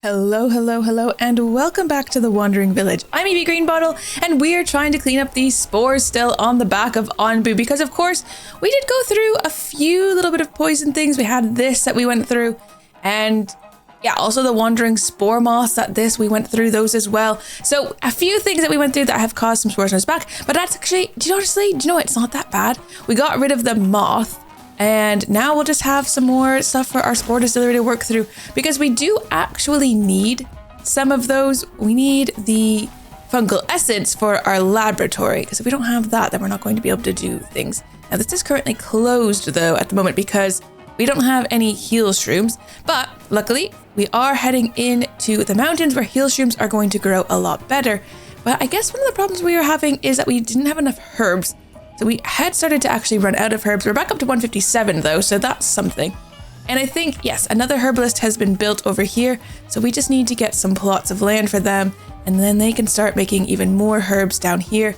Hello, and welcome back to the Wandering Village. I'm Evie Greenbottle, and we are trying to clean up these spores still on the back of Onbu, because of course, we did go through a few little bit of poison things. We had this that we went through, and yeah, also the wandering spore moths we went through those as well. So a few things that we went through that have caused some spores on his back, but that's actually, do you know what? It's not that bad. We got rid of the moth. And now we'll just have some more stuff for our spore distillery to work through, because we do actually need some of those. We need the fungal essence for our laboratory, because if we don't have that, then we're not going to be able to do things. Now this is currently closed though at the moment because we don't have any heal shrooms, but luckily we are heading into the mountains where heal shrooms are going to grow a lot better. But I guess one of the problems we are having is that we didn't have enough herbs. So we had started to actually run out of herbs. We're back up to 157 though, so that's something. And I think, yes, another herbalist has been built over here. So we just need to get some plots of land for them, and then they can start making even more herbs down here.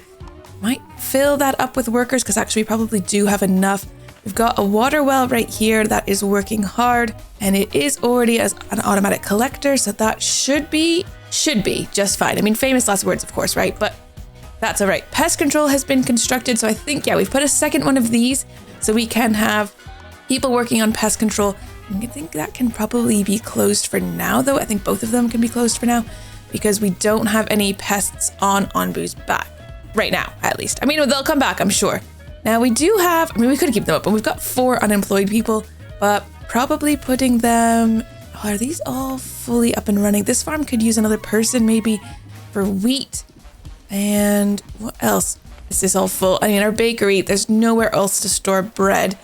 Might fill that up with workers, because actually we probably do have enough. We've got a water well right here that is working hard, and it is already as an automatic collector, so that should be just fine. I mean, famous last words, of course, right? But that's all right. Pest control has been constructed. So I think, yeah, we've put a second one of these so we can have people working on pest control. I think that can probably be closed for now, though. I think both of them can be closed for now because we don't have any pests on Onbu's back right now, at least. I mean, they'll come back, I'm sure. Now we do have, we could keep them up, but we've got 4 unemployed people, but probably putting them, are these all fully up and running? This farm could use another person maybe for wheat. And what else? Is this all full? I mean, our bakery, there's nowhere else to store bread.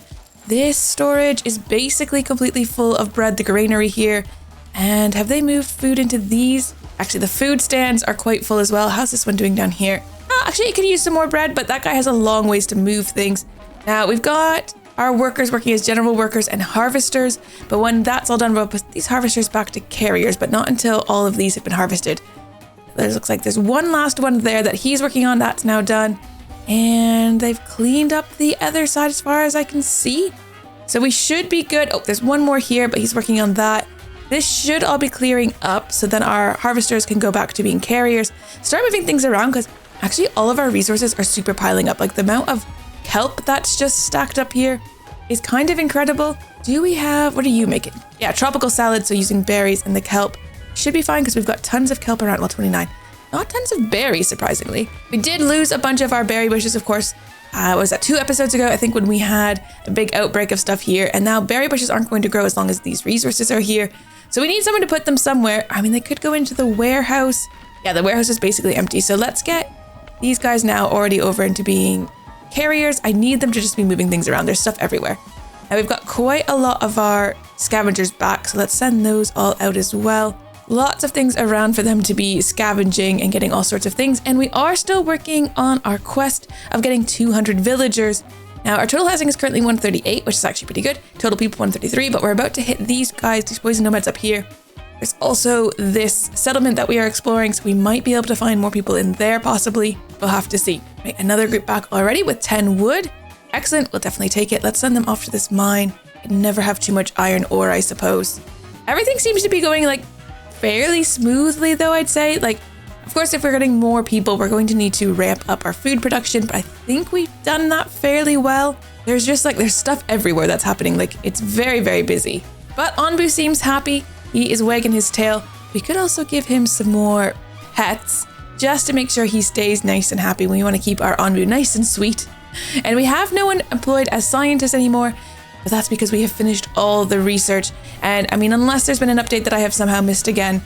This storage is basically completely full of bread, the granary here. And have they moved food into these? Actually, the food stands are quite full as well. How's this one doing down here? Oh, actually, it could use some more bread, but that guy has a long ways to move things. Now, we've got our workers working as general workers and harvesters. But when that's all done, we'll put these harvesters back to carriers, but not until all of these have been harvested. There looks like there's one last one there that he's working on. That's now done. And they've cleaned up the other side as far as I can see. So we should be good. Oh, there's one more here, but he's working on that. This should all be clearing up. So then our harvesters can go back to being carriers. Start moving things around, because actually all of our resources are super piling up. Like the amount of kelp that's just stacked up here is kind of incredible. Do we have, what are you making? Yeah, tropical salad. So using berries and the kelp. Should be fine because we've got tons of kelp around level 29. Not tons of berries, surprisingly. We did lose a bunch of our berry bushes, of course. Was that 2 episodes ago? I think when we had a big outbreak of stuff here. And now berry bushes aren't going to grow as long as these resources are here. So we need someone to put them somewhere. I mean, they could go into the warehouse. Yeah, the warehouse is basically empty. So let's get these guys now already over into being carriers. I need them to just be moving things around. There's stuff everywhere. Now we've got quite a lot of our scavengers back. So let's send those all out as well. Lots of things around for them to be scavenging and getting all sorts of things. And we are still working on our quest of getting 200 villagers. Now, our total housing is currently 138, which is actually pretty good. Total people 133, but we're about to hit these guys, these poison nomads up here. There's also this settlement that we are exploring, so we might be able to find more people in there, possibly. We'll have to see. Right, another group back already with 10 wood. Excellent, we'll definitely take it. Let's send them off to this mine. Can never have too much iron ore, I suppose. Everything seems to be going like fairly smoothly though, I'd say. Like, of course, if we're getting more people, we're going to need to ramp up our food production, but I think we've done that fairly well. There's just like, there's stuff everywhere that's happening. Like, it's very, very busy. But Onbu seems happy. He is wagging his tail. We could also give him some more pets just to make sure he stays nice and happy. We want to keep our Onbu nice and sweet. And we have no one employed as scientists anymore. But that's because we have finished all the research. And I mean, unless there's been an update that I have somehow missed again,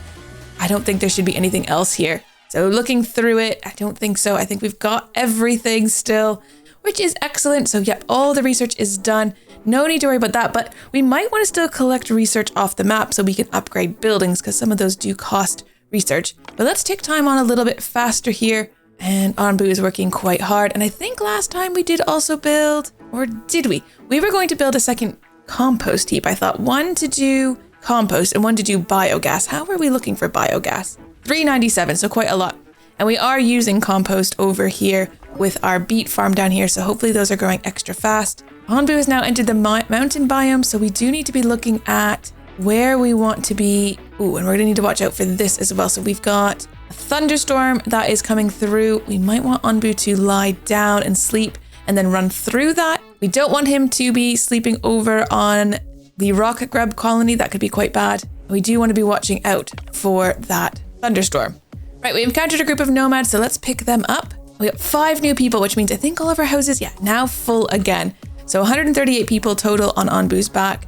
I don't think there should be anything else here. So looking through it, I don't think so. I think we've got everything still, which is excellent. So yep, all the research is done. No need to worry about that, but we might want to still collect research off the map so we can upgrade buildings, because some of those do cost research. But let's take time on a little bit faster here. And Onbu is working quite hard. And I think last time we did also build, or did we? We were going to build a second compost heap. I thought one to do compost and one to do biogas. How are we looking for biogas? 397, so quite a lot. And we are using compost over here with our beet farm down here. So hopefully those are growing extra fast. Onbu has now entered the mountain biome. So we do need to be looking at where we want to be. Ooh, and we're gonna need to watch out for this as well. So we've got a thunderstorm that is coming through. We might want Onbu to lie down and sleep and then run through that. We don't want him to be sleeping over on the rocket grub colony. That could be quite bad. We do want to be watching out for that thunderstorm. Right, we encountered a group of nomads, so let's pick them up. We got 5 new people, which means I think all of our houses, now full again. So 138 people total on Onbu's back.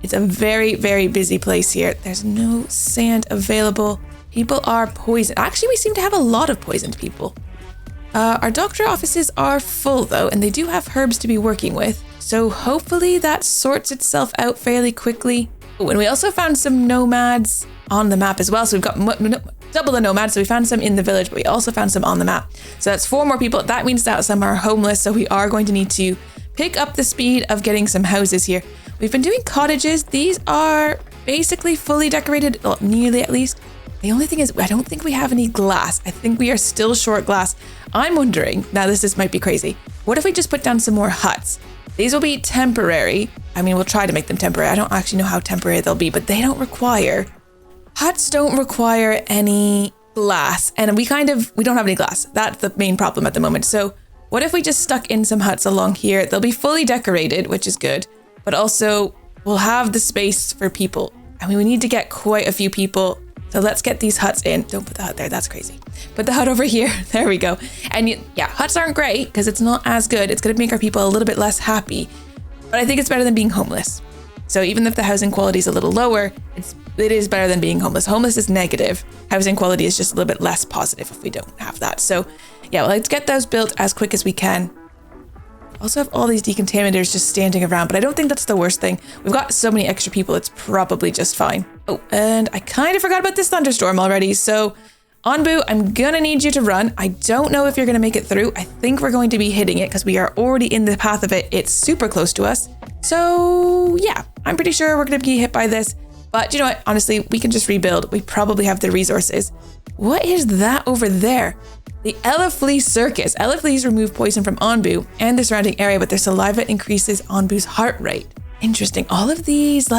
It's a very, very busy place here. There's no sand available. People are poisoned. Actually, we seem to have a lot of poisoned people. Our doctor offices are full though, and they do have herbs to be working with. So hopefully that sorts itself out fairly quickly. Oh, and we also found some nomads on the map as well. So we've got double the nomads. So we found some in the village, but we also found some on the map. So that's 4 more people. That means that some are homeless. So we are going to need to pick up the speed of getting some houses here. We've been doing cottages. These are basically fully decorated, well, nearly at least. The only thing is, I don't think we have any glass. I think we are still short glass. I'm wondering, now this might be crazy, what if we just put down some more huts? These will be temporary. I mean, we'll try to make them temporary. I don't actually know how temporary they'll be, but they don't require, huts don't require any glass. And we don't have any glass. That's the main problem at the moment. So what if we just stuck in some huts along here? They'll be fully decorated, which is good, but also we'll have the space for people. I mean, we need to get quite a few people. So let's get these huts in. Don't put the hut there, that's crazy. Put the hut over here, there we go. And huts aren't great because it's not as good. It's gonna make our people a little bit less happy, but I think it's better than being homeless. So even if the housing quality is a little lower, it is better than being homeless. Homeless is negative. Housing quality is just a little bit less positive if we don't have that. So let's get those built as quick as we can. Also have all these decontaminators just standing around, but I don't think that's the worst thing. We've got so many extra people, it's probably just fine. Oh, and I kind of forgot about this thunderstorm already. So Onbu, I'm gonna need you to run. I don't know if you're gonna make it through. I think we're going to be hitting it because we are already in the path of it. It's super close to us. So I'm pretty sure we're gonna be hit by this. But you know what? Honestly, we can just rebuild. We probably have the resources. What is that over there? The FLEAS circus. FLEAS remove poison from Onbu and the surrounding area, but their saliva increases Onbu's heart rate. Interesting. All of these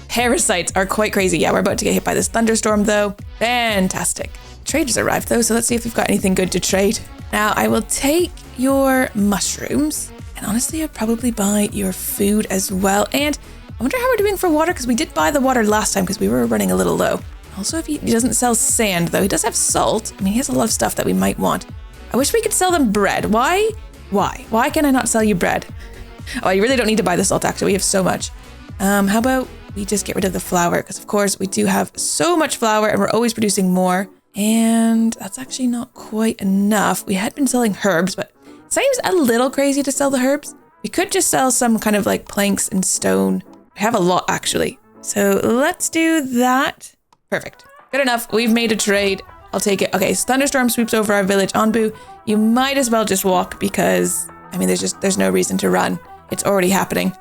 parasites are quite crazy. We're about to get hit by this thunderstorm though. Fantastic. Traders arrived though, so let's see if we've got anything good to trade. Now I will take your mushrooms, and honestly I'd probably buy your food as well. And I wonder how we're doing for water, because we did buy the water last time because we were running a little low. Also, if he doesn't sell sand, though, he does have salt. I mean, he has a lot of stuff that we might want. I wish we could sell them bread. Why? Why can I not sell you bread? Oh, you really don't need to buy the salt, actually. We have so much. How about we just get rid of the flour? Because, of course, we do have so much flour, and we're always producing more. And that's actually not quite enough. We had been selling herbs, but it seems a little crazy to sell the herbs. We could just sell some kind of planks and stone. We have a lot, actually. So let's do that. Perfect. Good enough. We've made a trade. I'll take it. Okay, so thunderstorm sweeps over our village. Onbu, you might as well just walk because, I mean, there's no reason to run. It's already happening.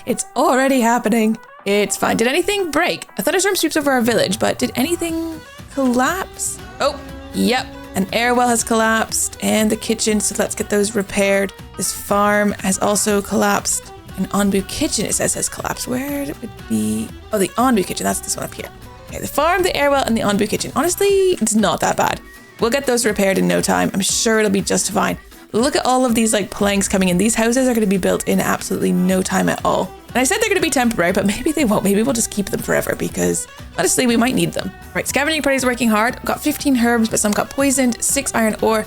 It's already happening. It's fine. Did anything break? A thunderstorm sweeps over our village, but did anything collapse? Oh, yep. An air well has collapsed and the kitchen, so let's get those repaired. This farm has also collapsed. An Onbu kitchen, it says, has collapsed. Where would it be? Oh, the Onbu kitchen. That's this one up here. Okay, the farm, the airwell, and the Onbu kitchen. Honestly, it's not that bad. We'll get those repaired in no time. I'm sure it'll be just fine. Look at all of these planks coming in. These houses are going to be built in absolutely no time at all. And I said they're going to be temporary, but maybe they won't. Maybe we'll just keep them forever because honestly, we might need them. Right, scavenging party is working hard. Got 15 herbs, but some got poisoned, 6 iron ore.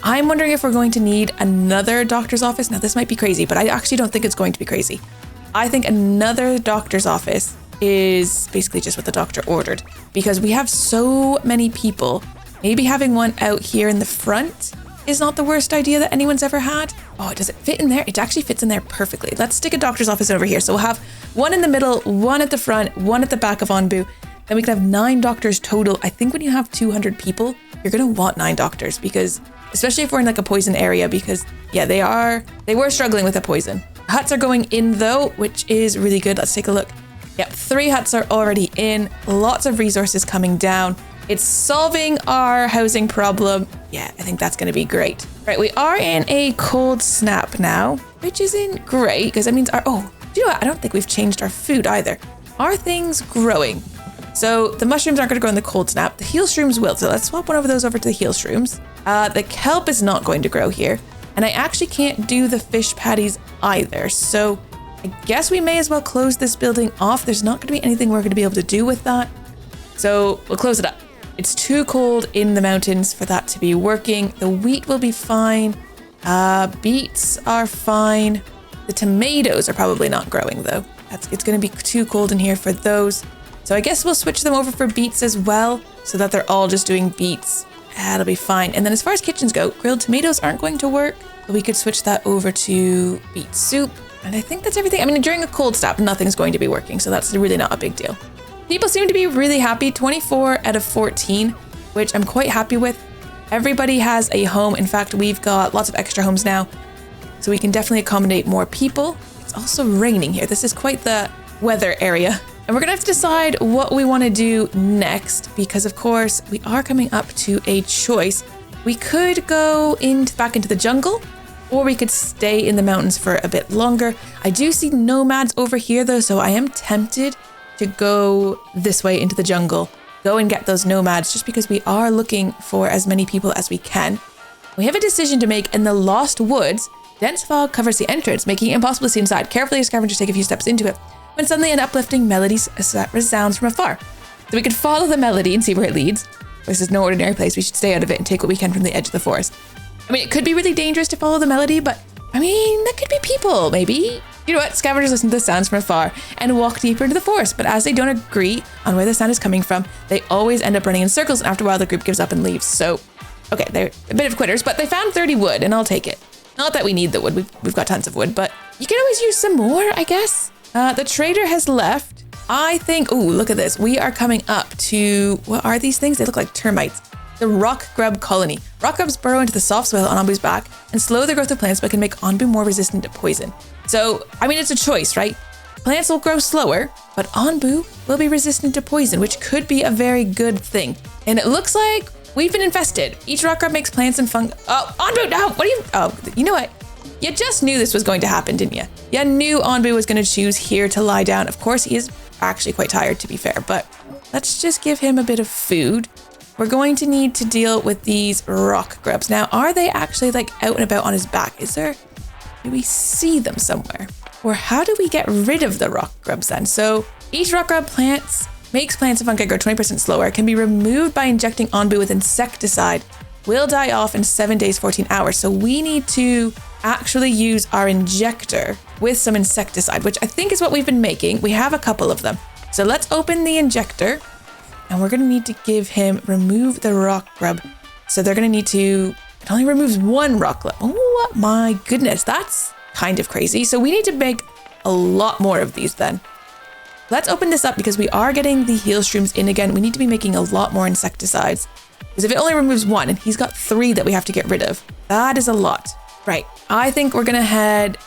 I'm wondering if we're going to need another doctor's office. Now, this might be crazy, but I actually don't think it's going to be crazy. I think another doctor's office is basically just what the doctor ordered because we have so many people. Maybe having one out here in the front is not the worst idea that anyone's ever had. Oh, does it fit in there? It actually fits in there perfectly. Let's stick a doctor's office over here. So we'll have one in the middle, one at the front, one at the back of Onbu. Then we can have 9 doctors total. I think when you have 200 people, you're going to want 9 doctors because, especially if we're in a poison area, because they were struggling with the poison. Huts are going in though, which is really good. Let's take a look. Yep, 3 huts are already in. Lots of resources coming down. It's solving our housing problem. Yeah, I think that's going to be great. Right, we are in a cold snap now, which isn't great because that means do you know what? I don't think we've changed our food either. Are things growing? So the mushrooms aren't going to grow in the cold snap. The heel shrooms will. So let's swap one of those over to the heel shrooms. The kelp is not going to grow here. And I actually can't do the fish patties either. So I guess we may as well close this building off. There's not going to be anything we're going to be able to do with that. So we'll close it up. It's too cold in the mountains for that to be working. The wheat will be fine. Beets are fine. The tomatoes are probably not growing though. It's going to be too cold in here for those. So I guess we'll switch them over for beets as well, so that they're all just doing beets. That'll be fine. And then as far as kitchens go, grilled tomatoes aren't going to work, but we could switch that over to beet soup. And I think that's everything. I mean, during a cold snap, nothing's going to be working, so that's really not a big deal. People seem to be really happy, 24 out of 14, which I'm quite happy with. Everybody has a home. In fact, we've got lots of extra homes now, so we can definitely accommodate more people. It's also raining here. This is quite the weather area. And we're gonna have to decide what we wanna do next, because of course we are coming up to a choice. We could go back into the jungle, or we could stay in the mountains for a bit longer. I do see nomads over here though, so I am tempted to go this way into the jungle, go and get those nomads, just because we are looking for as many people as we can. We have a decision to make. In the Lost Woods, dense fog covers the entrance, making it impossible to see inside. Carefully, as scavengers take a few steps into it, when suddenly an uplifting melody resounds from afar. So we could follow the melody and see where it leads. This is no ordinary place. We should stay out of it and take what we can from the edge of the forest. I mean, it could be really dangerous to follow the melody, but I mean, that could be people, maybe. You know what? Scavengers listen to the sounds from afar and walk deeper into the forest, but as they don't agree on where the sound is coming from, they always end up running in circles, and after a while the group gives up and leaves. So, okay, they're a bit of quitters, but they found 30 wood, and I'll take it. Not that we need the wood, we've got tons of wood, but you can always use some more, I guess. The trader has left. I think, ooh, look at this. We are coming up to, what are these things? They look like termites. The rock grub colony. Rock grubs burrow into the soft soil on Onbu's back and slow the growth of plants, but can make Onbu more resistant to poison. So, I mean, it's a choice, right? Plants will grow slower, but Onbu will be resistant to poison, which could be a very good thing. And it looks like we've been infested. Each rock grub makes plants and fungi. Oh, Onbu, no, what are you? Oh, you know what? You just knew this was going to happen, didn't you? You knew Onbu was going to choose here to lie down. Of course, he is actually quite tired, to be fair, but let's just give him a bit of food. We're going to need to deal with these rock grubs. Now, are they actually like out and about on his back? Do we see them somewhere? Or how do we get rid of the rock grubs then? So each rock grub makes plants and fungi grow 20% slower, can be removed by injecting Onbu with insecticide, will die off in 7 days, 14 hours. So we need to actually use our injector with some insecticide, which I think is what we've been making. We have a couple of them. So let's open the injector, and we're gonna need to give him remove the rock grub. So they're gonna need to, it only removes one rock grub. Oh my goodness, that's kind of crazy. So we need to make a lot more of these then. Let's open this up because we are getting the heel shrooms in again. We need to be making a lot more insecticides, because if it only removes one and he's got 3 that we have to get rid of, that is a lot. Right, I think we're gonna head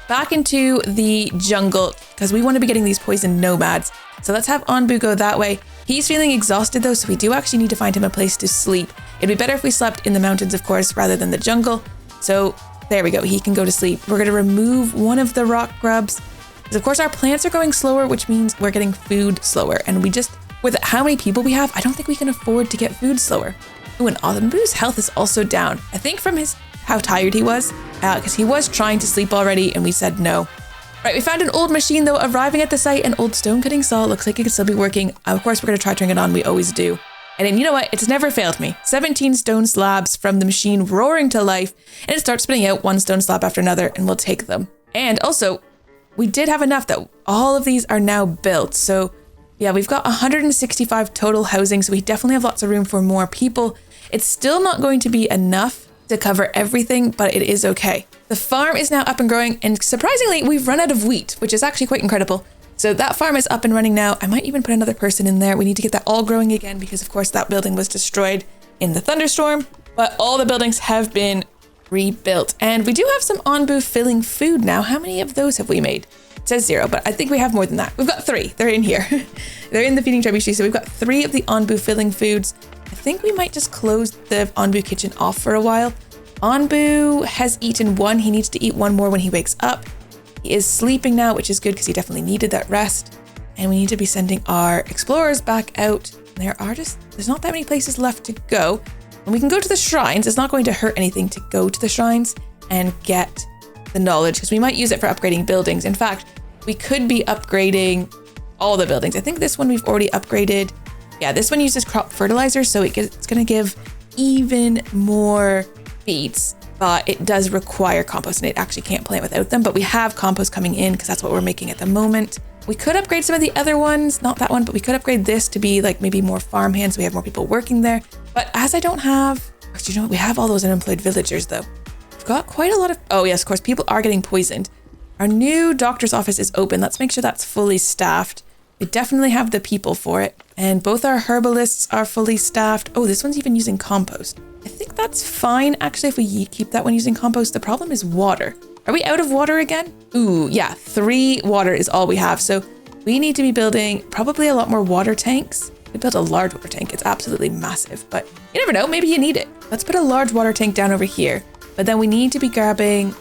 back into the jungle because we want to be getting these poison nomads. So let's have Onbu go that way. He's feeling exhausted though, so we do actually need to find him a place to sleep. It'd be better if we slept in the mountains, of course, rather than the jungle. So there we go, he can go to sleep. We're gonna remove one of the rock grubs, because of course our plants are going slower, which means we're getting food slower. And we just, with how many people we have, I don't think we can afford to get food slower. Oh, and Onbu's health is also down. I think from how tired he was, because he was trying to sleep already and we said no. Right, we found an old machine though, arriving at the site, an old stone cutting saw. Looks like it could still be working. Of course, we're gonna try turning it on, we always do. And then you know what, it's never failed me. 17 stone slabs from the machine roaring to life, and it starts spitting out one stone slab after another, and we'll take them. And also, we did have enough that all of these are now built. So yeah, we've got 165 total housing, so we definitely have lots of room for more people. It's still not going to be enough to cover everything, but it is okay. The farm is now up and growing, and surprisingly, we've run out of wheat, which is actually quite incredible. So that farm is up and running now. I might even put another person in there. We need to get that all growing again because of course that building was destroyed in the thunderstorm, but all the buildings have been rebuilt. And we do have some Onbu filling food now. How many of those have we made? It says 0, but I think we have more than that. We've got 3, they're in here. They're in the feeding trebuchet. So we've got 3 of the Onbu filling foods. I think we might just close the Onbu kitchen off for a while. Onbu has eaten 1. He needs to eat 1 more when he wakes up. He is sleeping now, which is good because he definitely needed that rest. And we need to be sending our explorers back out. There's not that many places left to go. And we can go to the shrines. It's not going to hurt anything to go to the shrines and get the knowledge, because we might use it for upgrading buildings. In fact, we could be upgrading all the buildings. I think this one we've already upgraded. Yeah, this one uses crop fertilizer, so it's going to give even more feeds, but it does require compost, and it actually can't plant without them. But we have compost coming in because that's what we're making at the moment. We could upgrade some of the other ones, not that one, but we could upgrade this to be like maybe more farmhands, so we have more people working there. But as I don't have, actually, you know what? We have all those unemployed villagers though. We've got quite a lot of, oh yes, of course, people are getting poisoned. Our new doctor's office is open. Let's make sure that's fully staffed. We definitely have the people for it. And both our herbalists are fully staffed. Oh, this one's even using compost. I think that's fine, actually, if we keep that one using compost. The problem is water. Are we out of water again? Ooh, yeah, 3 water is all we have. So we need to be building probably a lot more water tanks. We built a large water tank. It's absolutely massive, but you never know, maybe you need it. Let's put a large water tank down over here, but then we need to be grabbing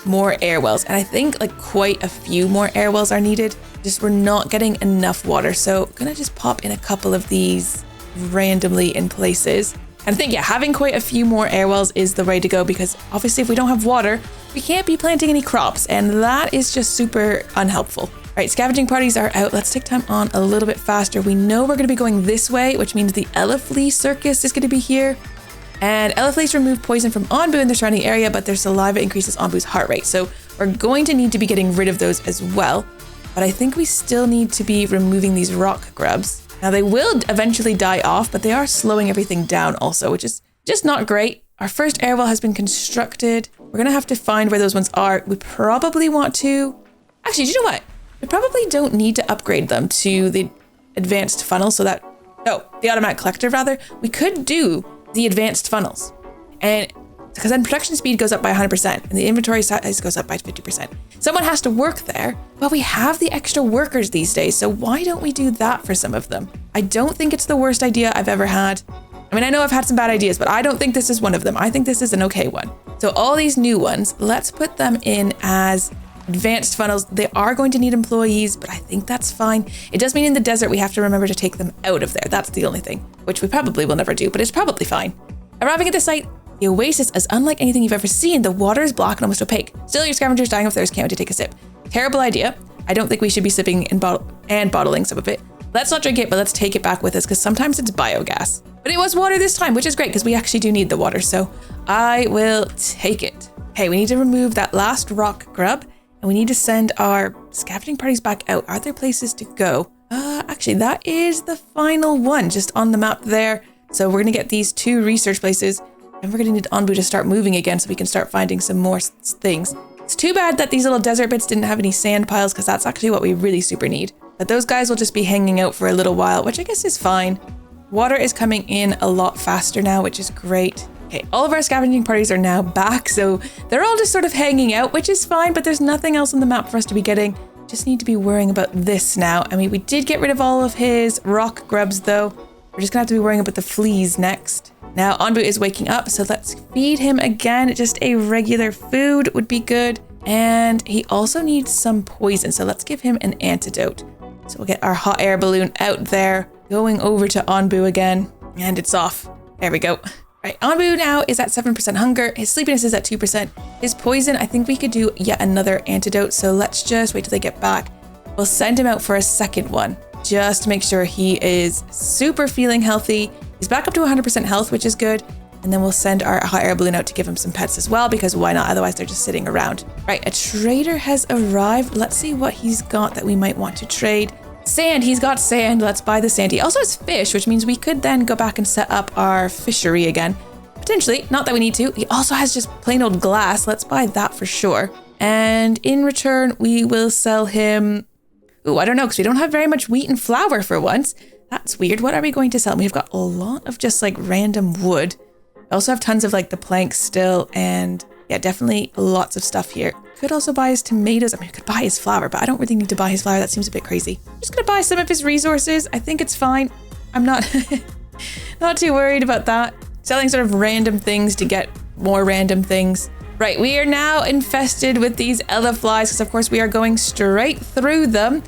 more air wells. And I think like quite a few more air wells are needed. Just we're not getting enough water. So I'm gonna just pop in a couple of these randomly in places. And I think, yeah, having quite a few more air wells is the way to go, because obviously if we don't have water, we can't be planting any crops, and that is just super unhelpful. All right, scavenging parties are out. Let's take time on a little bit faster. We know we're gonna be going this way, which means the FLEAS circus is gonna be here. And FLEAS remove poison from Onbu in the surrounding area, but their saliva increases Onbu's heart rate. So we're going to need to be getting rid of those as well. But I think we still need to be removing these rock grubs. Now they will eventually die off, but they are slowing everything down also, which is just not great. Our first air well has been constructed. We're gonna have to find where those ones are. We probably want to, actually, do you know what? We probably don't need to upgrade them to the advanced funnel so that, no, the automatic collector rather. We could do the advanced funnels, and because then production speed goes up by 100% and the inventory size goes up by 50%. Someone has to work there, but we have the extra workers these days, so why don't we do that for some of them? I don't think it's the worst idea I've ever had. I mean, I know I've had some bad ideas, but I don't think this is one of them. I think this is an okay one. So all these new ones, let's put them in as advanced funnels. They are going to need employees, but I think that's fine. It does mean in the desert we have to remember to take them out of there. That's the only thing, which we probably will never do, but it's probably fine. Arriving at the site, the oasis is unlike anything you've ever seen. The water is black and almost opaque. Still, your scavengers dying of thirst can't wait to take a sip. Terrible idea. I don't think we should be sipping and bottling some of it. Let's not drink it, but let's take it back with us, because sometimes it's biogas. But it was water this time, which is great because we actually do need the water, so I will take it. Hey, we need to remove that last rock grub, and we need to send our scavenging parties back out. Are there places to go? Actually, that is the final one just on the map there. So we're gonna get these 2 research places, and we're gonna need Onbu to start moving again so we can start finding some more things. It's too bad that these little desert bits didn't have any sand piles, because that's actually what we really super need. But those guys will just be hanging out for a little while, which I guess is fine. Water is coming in a lot faster now, which is great. Okay, all of our scavenging parties are now back, so they're all just sort of hanging out, which is fine, but there's nothing else on the map for us to be getting. Just need to be worrying about this now. I mean, we did get rid of all of his rock grubs though. We're just gonna have to be worrying about the fleas next. Now, Onbu is waking up, so let's feed him again. Just a regular food would be good. And he also needs some poison, so let's give him an antidote. So we'll get our hot air balloon out there, going over to Onbu again, and it's off. There we go. Right, Onbu now is at 7% hunger. His sleepiness is at 2%. His poison, I think we could do yet another antidote, so let's just wait till they get back. We'll send him out for a second one, just to make sure he is super feeling healthy. He's back up to 100% health, which is good. And then we'll send our hot air balloon out to give him some pets as well, because why not? Otherwise, they're just sitting around. Right, a trader has arrived. Let's see what he's got that we might want to trade. Sand, he's got sand. Let's buy the sand. He also has fish, which means we could then go back and set up our fishery again. Potentially, not that we need to. He also has just plain old glass. Let's buy that for sure. And in return, we will sell him... Ooh, I don't know, because we don't have very much wheat and flour for once. That's weird. What are we going to sell? We've got a lot of just like random wood. I also have tons of like the planks still, and yeah, definitely lots of stuff here. Could also buy his tomatoes. I mean, I could buy his flour, but I don't really need to buy his flour. That seems a bit crazy. I'm just gonna buy some of his resources. I think it's fine. I'm not not too worried about that. Selling sort of random things to get more random things. Right, we are now infested with these flies because of course we are going straight through them.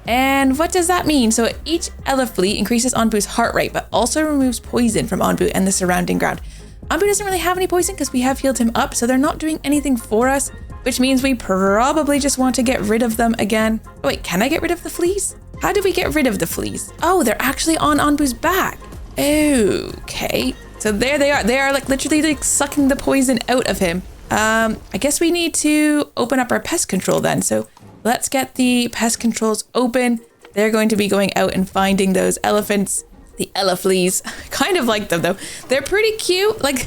And what does that mean? So each Eleflea increases Onbu's heart rate, but also removes poison from Onbu and the surrounding ground. Onbu doesn't really have any poison because we have healed him up, so they're not doing anything for us, which means we probably just want to get rid of them again. Oh, wait, can I get rid of the fleas? How do we get rid of the fleas? Oh, they're actually on Onbu's back. Okay, so there they are. They are like literally like sucking the poison out of him. I guess we need to open up our pest control then. So let's get the pest controls open. They're going to be going out and finding those elephants, the Elefleas. Kind of like them though. They're pretty cute. Like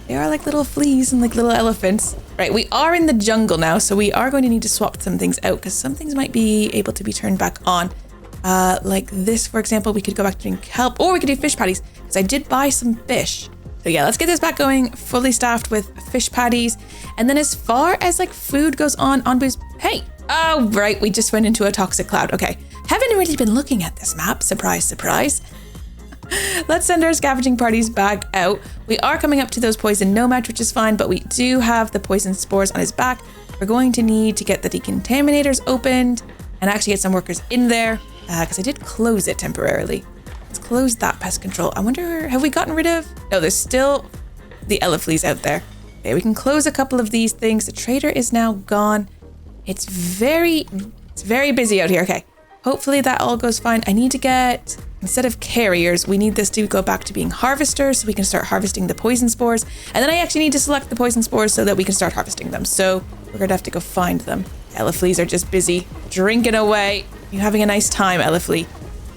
they are like little fleas and like little elephants. Right, we are in the jungle now, so we are going to need to swap some things out because some things might be able to be turned back on. Like this, for example, we could go back to doing kelp, or we could do fish patties because I did buy some fish. So yeah, let's get this back going, fully staffed with fish patties. And then as far as like food goes on Onbu's, hey, oh, right, we just went into a toxic cloud. Okay, haven't really been looking at this map. Surprise, surprise. Let's send our scavenging parties back out. We are coming up to those poison nomads, which is fine, but we do have the poison spores on his back. We're going to need to get the decontaminators opened and actually get some workers in there because I did close it temporarily. Let's close that pest control. I wonder, have we gotten rid of? No, there's still the Elefleas out there. Okay, we can close a couple of these things. The trader is now gone. It's very busy out here. Okay, hopefully that all goes fine. I need to get, instead of carriers, we need this to go back to being harvesters so we can start harvesting the poison spores. And then I actually need to select the poison spores so that we can start harvesting them. So we're gonna have to go find them. Elefleas are just busy drinking away. You're having a nice time, Eleflea.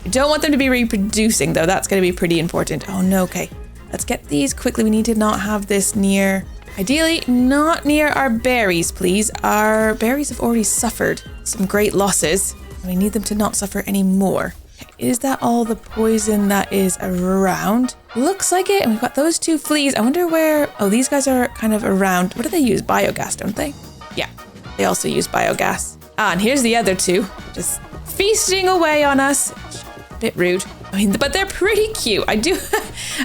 I don't want them to be reproducing though. That's gonna be pretty important. Oh no, okay. Let's get these quickly. We need to not have this near, ideally not near our berries, please. Our berries have already suffered some great losses. We need them to not suffer anymore. Okay, is that all the poison that is around? Looks like it. And we've got those two fleas. I wonder where, oh, these guys are kind of around. What do they use? Biogas, don't they? Yeah, they also use biogas. Ah, and here's the other two, just feasting away on us. A bit rude. I mean, but they're pretty cute. I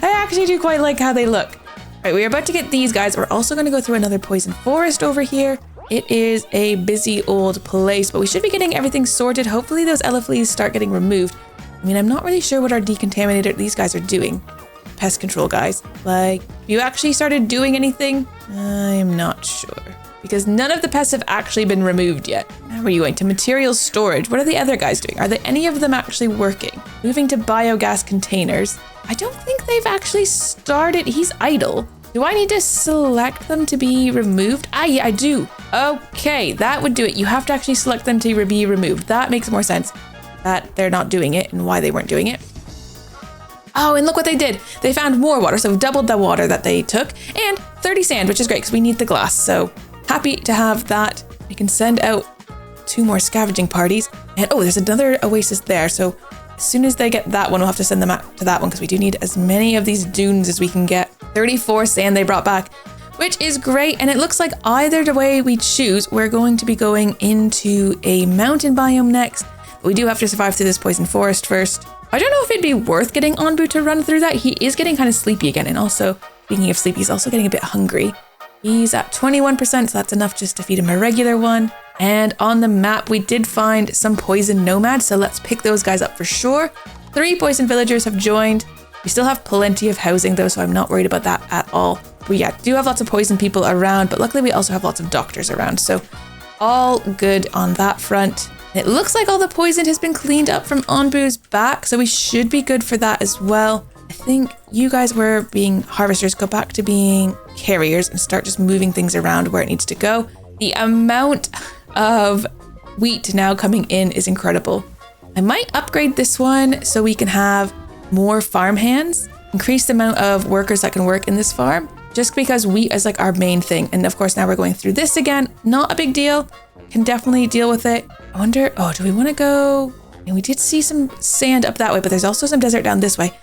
actually do quite like how they look. All right, we're about to get these guys. We're also going to go through another poison forest over here. It is a busy old place, but we should be getting everything sorted. Hopefully those Elefleas start getting removed. I mean, I'm not really sure what our decontaminator, these guys are doing. Pest control guys. Like, have you actually started doing anything? I'm not sure. Because none of the pests have actually been removed yet. Now where are you going? To materials storage. What are the other guys doing? Are they any of them actually working? Moving to biogas containers. I don't think they've actually started. He's idle. Do I need to select them to be removed? Ah, yeah, I do. Okay, that would do it. You have to actually select them to be removed. That makes more sense that they're not doing it and why they weren't doing it. Oh, and look what they did. They found more water, so doubled the water that they took, and 30 sand, which is great because we need the glass. So happy to have that. We can send out 2 more scavenging parties. And oh, there's another oasis there. So as soon as they get that one, we'll have to send them out to that one because we do need as many of these dunes as we can get. 34 sand they brought back, which is great. And it looks like either the way we choose, we're going to be going into a mountain biome next. But we do have to survive through this poison forest first. I don't know if it'd be worth getting Onbu to run through that. He is getting kind of sleepy again. And also, speaking of sleep, he's also getting a bit hungry. He's at 21%, so that's enough just to feed him a regular one. And on the map, we did find some poison nomads, so let's pick those guys up for sure. 3 poison villagers have joined. We still have plenty of housing though, so I'm not worried about that at all. We do have lots of poison people around, but luckily we also have lots of doctors around, so all good on that front. It looks like all the poison has been cleaned up from Onbu's back, so we should be good for that as well. I think you guys were being harvesters, go back to being carriers and start just moving things around where it needs to go. The amount of wheat now coming in is incredible. I might upgrade this one so we can have more farm hands, increase the amount of workers that can work in this farm, just because wheat is like our main thing. And of course, now we're going through this again. Not a big deal. Can definitely deal with it. I wonder, oh, do we want to go? And we did see some sand up that way, but there's also some desert down this way.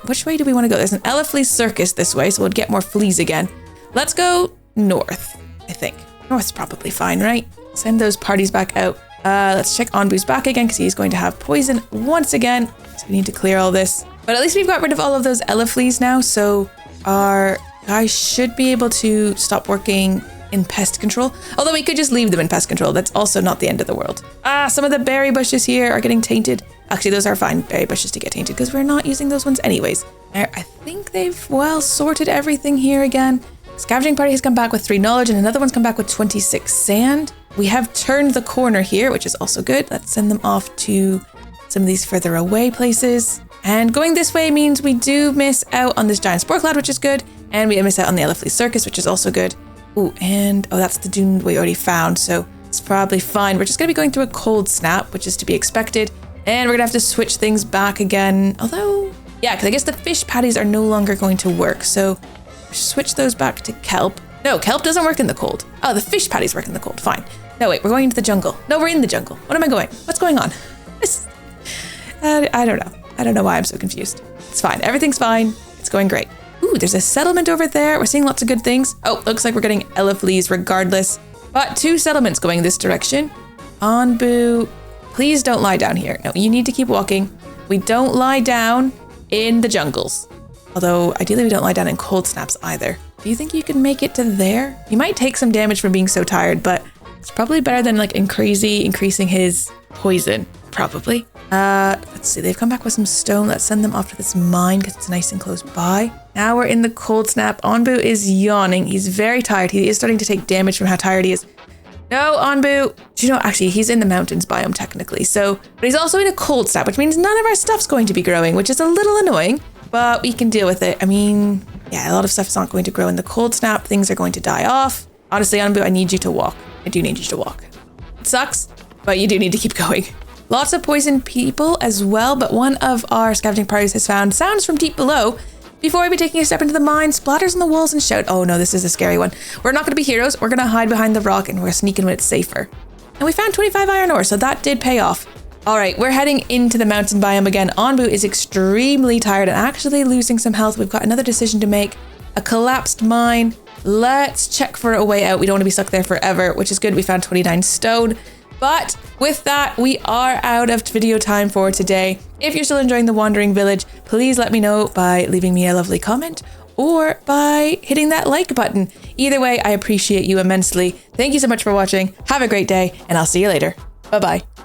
Which way do we want to go? There's an Eleflea circus this way, so we'll get more fleas again. Let's go north, I think. North's probably fine, right? Send those parties back out. Let's check Onbu's back again because he's going to have poison once again. So we need to clear all this. But at least we've got rid of all of those Elefleas now, so our guys should be able to stop working in pest control. Although we could just leave them in pest control. That's also not the end of the world. Some of the berry bushes here are getting tainted. Actually, those are fine berry bushes to get tainted because we're not using those ones anyways. I think they've, well, sorted everything here again. Scavenging party has come back with 3 knowledge and another one's come back with 26 sand. We have turned the corner here, which is also good. Let's send them off to some of these further away places. And going this way means we do miss out on this giant spore cloud, which is good. And we miss out on the FLEAS circus, which is also good. Ooh, and that's the dune we already found, so it's probably fine. We're just gonna be going through a cold snap, which is to be expected. And we're gonna have to switch things back again. Although, yeah, because I guess the fish patties are no longer going to work. So switch those back to kelp. No, kelp doesn't work in the cold. Oh, the fish patties work in the cold, fine. No, wait, we're going into the jungle. No, we're in the jungle. What am I going? What's going on? I don't know. I don't know why I'm so confused. It's fine, everything's fine. It's going great. Ooh, there's a settlement over there. We're seeing lots of good things. Oh, looks like we're getting FLEAS regardless. But 2 settlements going this direction. Onbu, please don't lie down here. No, you need to keep walking. We don't lie down in the jungles. Although, ideally we don't lie down in cold snaps either. Do you think you can make it to there? You might take some damage from being so tired, but it's probably better than like increasing his poison, probably. Let's see, they've come back with some stone. Let's send them off to this mine because it's nice and close by. Now we're in the cold snap. Onbu is yawning. He's very tired. He is starting to take damage from how tired he is. No, Onbu. Do you know, actually, he's in the mountains biome technically. So, but he's also in a cold snap, which means none of our stuff's going to be growing, which is a little annoying, but we can deal with it. I mean, yeah, a lot of stuff is not going to grow in the cold snap. Things are going to die off. Honestly, Onbu, I need you to walk. I do need you to walk. It sucks, but you do need to keep going. Lots of poisoned people as well, but one of our scavenging parties has found sounds from deep below. Before we be taking a step into the mine, splatters on the walls and shout, oh no, this is a scary one. We're not going to be heroes. We're going to hide behind the rock and we're sneaking when it's safer. And we found 25 iron ore, so that did pay off. All right, we're heading into the mountain biome again. Onbu is extremely tired and actually losing some health. We've got another decision to make. A collapsed mine. Let's check for a way out. We don't want to be stuck there forever, which is good. We found 29 stone. But with that, we are out of video time for today. If you're still enjoying the Wandering Village, please let me know by leaving me a lovely comment or by hitting that like button. Either way, I appreciate you immensely. Thank you so much for watching. Have a great day, and I'll see you later. Bye-bye.